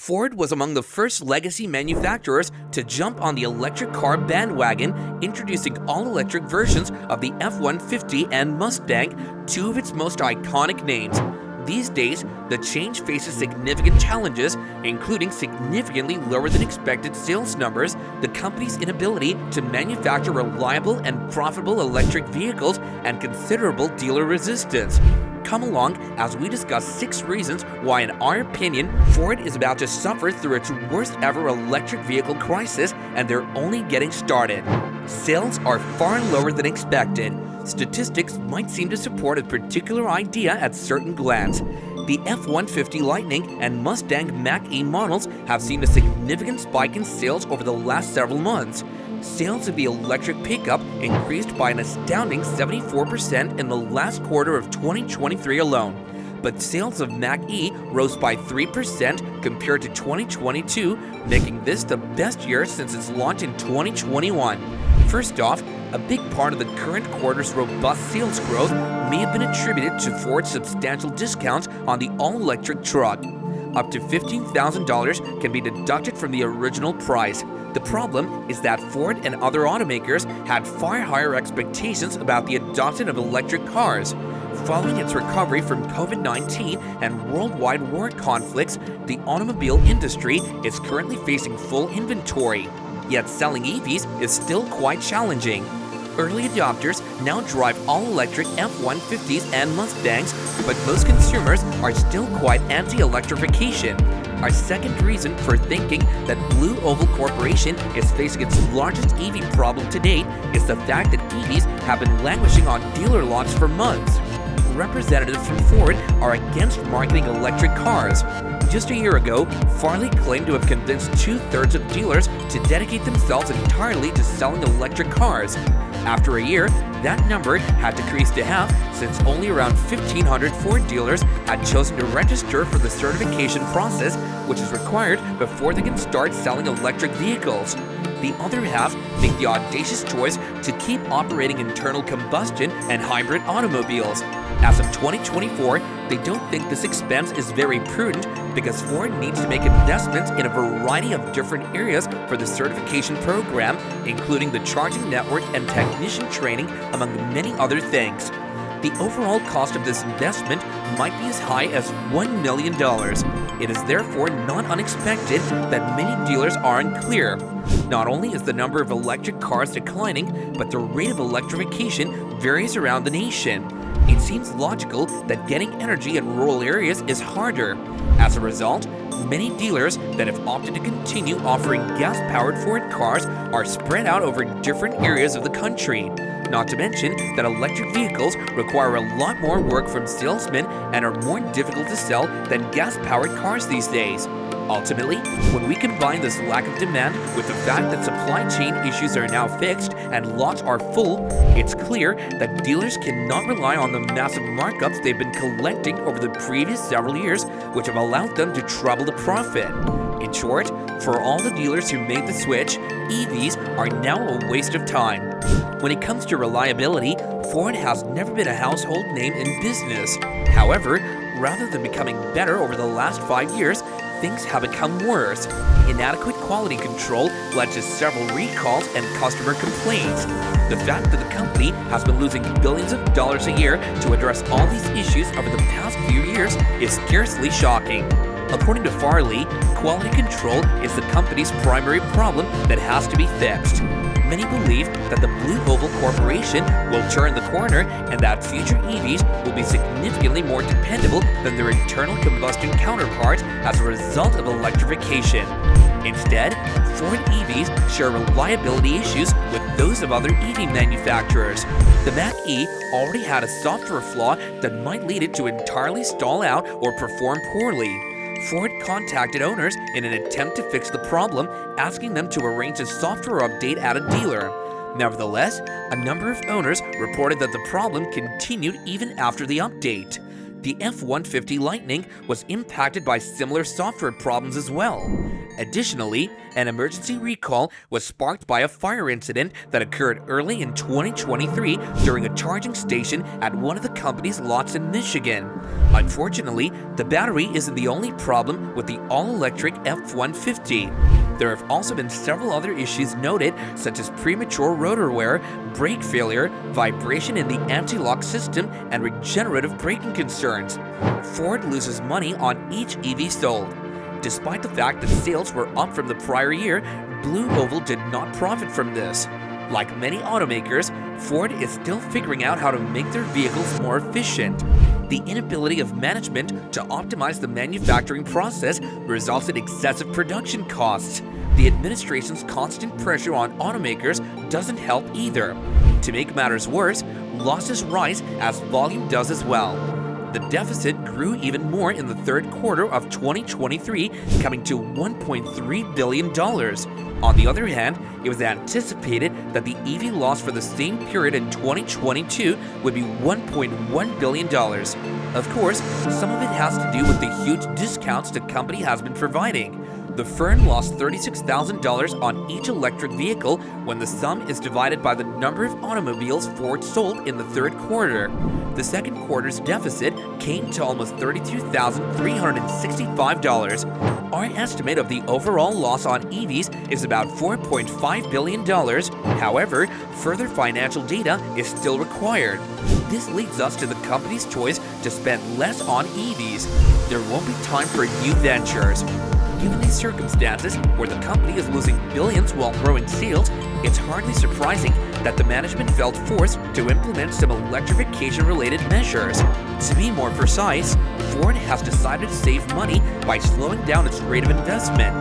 Ford was among the first legacy manufacturers to jump on the electric car bandwagon, introducing all-electric versions of the F-150 and Mustang, two of its most iconic names. These days, the change faces significant challenges, including significantly lower than expected sales numbers, the company's inability to manufacture reliable and profitable electric vehicles, and considerable dealer resistance. Come along as we discuss 6 reasons why, in our opinion, Ford is about to suffer through its worst ever electric vehicle crisis, and they're only getting started. Sales are far lower than expected. Statistics might seem to support a particular idea at certain glance. The F-150 Lightning and Mustang Mach-E models have seen a significant spike in sales over the last several months. Sales of the electric pickup increased by an astounding 74% in the last quarter of 2023 alone. But sales of Mach-E rose by 3% compared to 2022, making this the best year since its launch in 2021. First off, a big part of the current quarter's robust sales growth may have been attributed to Ford's substantial discounts on the all-electric truck. Up to $15,000 can be deducted from the original price. The problem is that Ford and other automakers had far higher expectations about the adoption of electric cars. Following its recovery from COVID-19 and worldwide war conflicts, the automobile industry is currently facing full inventory. Yet selling EVs is still quite challenging. Early adopters now drive all-electric F-150s and Mustangs, but most consumers are still quite anti-electrification. Our second reason for thinking that Blue Oval Corporation is facing its largest EV problem to date is the fact that EVs have been languishing on dealer lots for months. Representatives from Ford are against marketing electric cars. Just a year ago, Farley claimed to have convinced 2/3 of dealers to dedicate themselves entirely to selling electric cars. After a year, that number had decreased to half, since only around 1,500 Ford dealers had chosen to register for the certification process, which is required before they can start selling electric vehicles. The other half make the audacious choice to keep operating internal combustion and hybrid automobiles. As of 2024, they don't think this expense is very prudent because Ford needs to make investments in a variety of different areas for the certification program, including the charging network and technician training, among many other things. The overall cost of this investment might be as high as $1 million. It is therefore not unexpected that many dealers are unclear. Not only is the number of electric cars declining, but the rate of electrification varies around the nation. It seems logical that getting energy in rural areas is harder. As a result, many dealers that have opted to continue offering gas-powered Ford cars are spread out over different areas of the country. Not to mention that electric vehicles require a lot more work from salesmen and are more difficult to sell than gas-powered cars these days. Ultimately, when we combine this lack of demand with the fact that supply chain issues are now fixed and lots are full, it's clear that dealers cannot rely on the massive markups they've been collecting over the previous several years, which have allowed them to treble the profit. In short, for all the dealers who made the switch, EVs are now a waste of time. When it comes to reliability, Ford has never been a household name in business. However, rather than becoming better over the last 5 years, things have become worse. Inadequate quality control led to several recalls and customer complaints. The fact that the company has been losing billions of dollars a year to address all these issues over the past few years is scarcely shocking. According to Farley, quality control is the company's primary problem that has to be fixed. Many believe that the Blue Oval Corporation will turn the corner and that future EVs will be significantly more dependable than their internal combustion counterparts as a result of electrification. Instead, Ford EVs share reliability issues with those of other EV manufacturers. The Mach-E already had a software flaw that might lead it to entirely stall out or perform poorly. Ford contacted owners in an attempt to fix the problem, asking them to arrange a software update at a dealer. Nevertheless, a number of owners reported that the problem continued even after the update. The F-150 Lightning was impacted by similar software problems as well. Additionally, an emergency recall was sparked by a fire incident that occurred early in 2023 during a charging station at one of the company's lots in Michigan. Unfortunately, the battery isn't the only problem with the all-electric F-150. There have also been several other issues noted, such as premature rotor wear, brake failure, vibration in the anti-lock system, and regenerative braking concerns. Ford loses money on each EV sold. Despite the fact that sales were up from the prior year, Blue Oval did not profit from this. Like many automakers, Ford is still figuring out how to make their vehicles more efficient. The inability of management to optimize the manufacturing process results in excessive production costs. The administration's constant pressure on automakers doesn't help either. To make matters worse, losses rise as volume does as well. The deficit grew even more in the third quarter of 2023, coming to $1.3 billion. On the other hand, it was anticipated that the EV loss for the same period in 2022 would be $1.1 billion. Of course, some of it has to do with the huge discounts the company has been providing. The firm lost $36,000 on each electric vehicle when the sum is divided by the number of automobiles Ford sold in the third quarter. The second quarter's deficit came to almost $32,365. Our estimate of the overall loss on EVs is about $4.5 billion. However, further financial data is still required. This leads us to the company's choice to spend less on EVs. There won't be time for new ventures. Given these circumstances, where the company is losing billions while growing sales, it's hardly surprising that the management felt forced to implement some electrification-related measures. To be more precise, Ford has decided to save money by slowing down its rate of investment.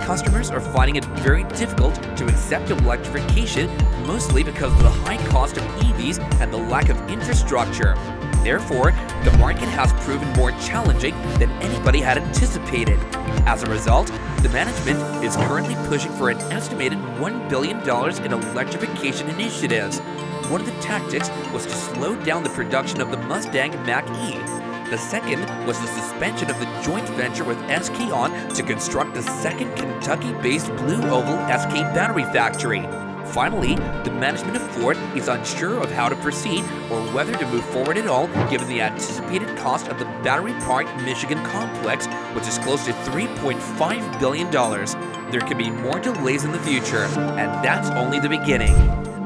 Customers are finding it very difficult to accept electrification, mostly because of the high cost of EVs and the lack of infrastructure. Therefore, the market has proven more challenging than anybody had anticipated. As a result, the management is currently pushing for an estimated $1 billion in electrification initiatives. One of the tactics was to slow down the production of the Mustang Mach-E. The second was the suspension of the joint venture with SK On to construct the second Kentucky-based Blue Oval SK battery factory. Finally, the management of Ford is unsure of how to proceed or whether to move forward at all given the anticipated cost of the Battery Park, Michigan complex, which is close to $3.5 billion. There could be more delays in the future, and that's only the beginning.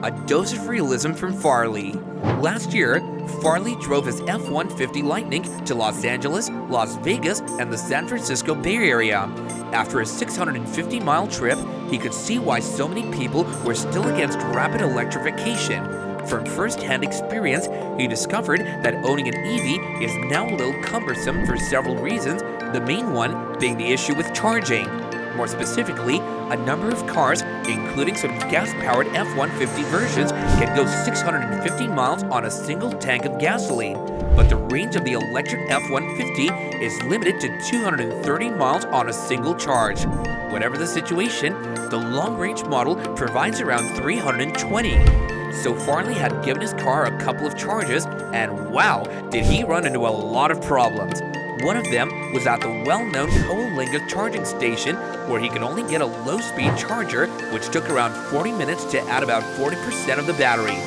A dose of realism from Farley. Last year, Farley drove his F-150 Lightning to Los Angeles, Las Vegas, and the San Francisco Bay Area. After a 650-mile trip, he could see why so many people were still against rapid electrification. From first-hand experience, he discovered that owning an EV is now a little cumbersome for several reasons, the main one being the issue with charging. More specifically, a number of cars, including some gas-powered F-150 versions, can go 650 miles on a single tank of gasoline, but the range of the electric F-150 is limited to 230 miles on a single charge. Whatever the situation, the long-range model provides around 320. So Farley had given his car a couple of charges, and wow, did he run into a lot of problems. One of them was at the well-known Coalinga charging station, where he could only get a low-speed charger, which took around 40 minutes to add about 40% of the battery.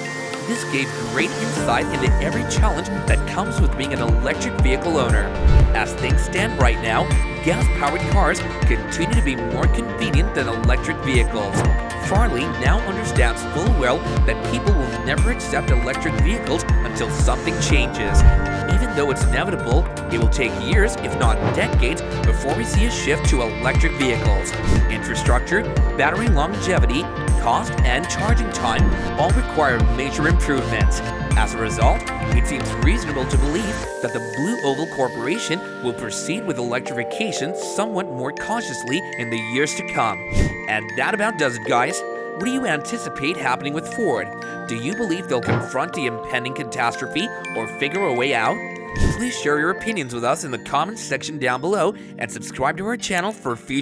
This gave great insight into every challenge that comes with being an electric vehicle owner. As things stand right now, gas-powered cars continue to be more convenient than electric vehicles. Farley now understands full well that people will never accept electric vehicles until something changes. Even though it's inevitable, it will take years, if not decades, before we see a shift to electric vehicles. Infrastructure, battery longevity, cost, and charging time all require major improvements. As a result, it seems reasonable to believe that the Blue Oval Corporation will proceed with electrification somewhat more cautiously in the years to come. And that about does it, guys. What do you anticipate happening with Ford? Do you believe they'll confront the impending catastrophe or figure a way out? Please share your opinions with us in the comments section down below and subscribe to our channel for future